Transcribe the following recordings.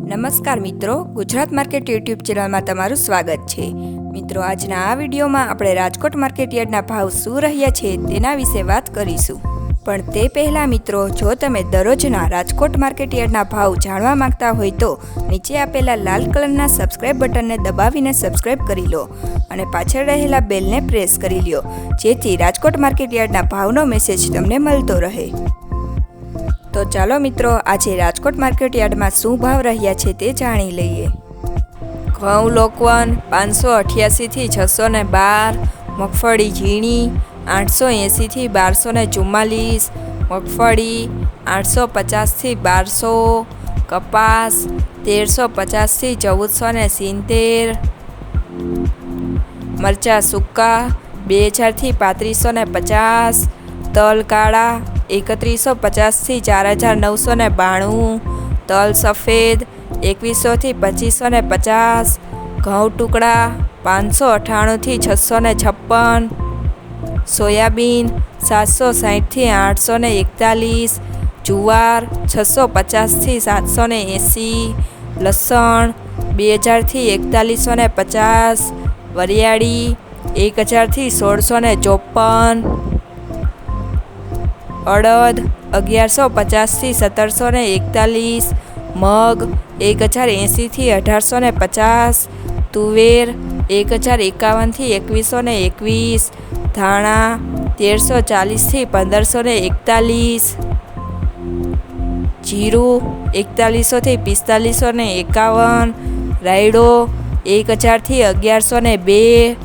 નમસ્કાર મિત્રો, Gujarat market YouTube ચેનલમાં તમારું સ્વાગત છે। મિત્રો, આજના આ વિડીયોમાં આપણે રાજકોટ માર્કેટ યાર્ડના ભાવ શું રહ્યા છે તેના વિશે વાત કરીશું। પણ તે પહેલાં મિત્રો, જો તમે દરરોજના રાજકોટ માર્કેટ યાર્ડના ભાવ જાણવા માંગતા હોય તો નીચે આપેલા લાલ કલરના સબસ્ક્રાઇબ બટનને દબાવીને સબસ્ક્રાઇબ કરી લો અને પાછળ રહેલા બેલને પ્રેસ કરી લો, જેથી રાજકોટ માર્કેટ યાર્ડના ભાવનો મેસેજ તમને મળતો રહે। તો ચાલો મિત્રો, આજે રાજકોટ માર્કેટ યાર્ડમાં શું ભાવ રહ્યા છે તે જાણી લઈએ। ઘઉં લોકવન 588 થી 612, મગફળી ઝીણી 880 થી 1244, મગફળી 850 થી 1200, કપાસ 1350 થી 1470, મરચા સૂકા 2000 થી 3550, તલ કાળા 3150 થી 4992, તલ સફેદ 2100 થી 2550, ઘઉં ટુકડા 598 થી 656, સોયાબીન 760 થી 841, જુવાર 650 થી 780, લસણ 2000 થી 4150, વરિયાળી 1000 થી 1654, અડદ 1150 થી 1741, મગ 1080 થી 1850, તુવેર 1051 થી 2121, ધાણા 1340 થી 1541, જીરું 4100 થી 4551, રાયડો 1000 થી 1102,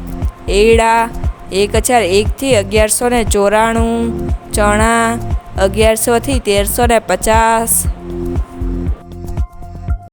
એરડા 1001 થી 1194, ચણા 1100 થી 1350,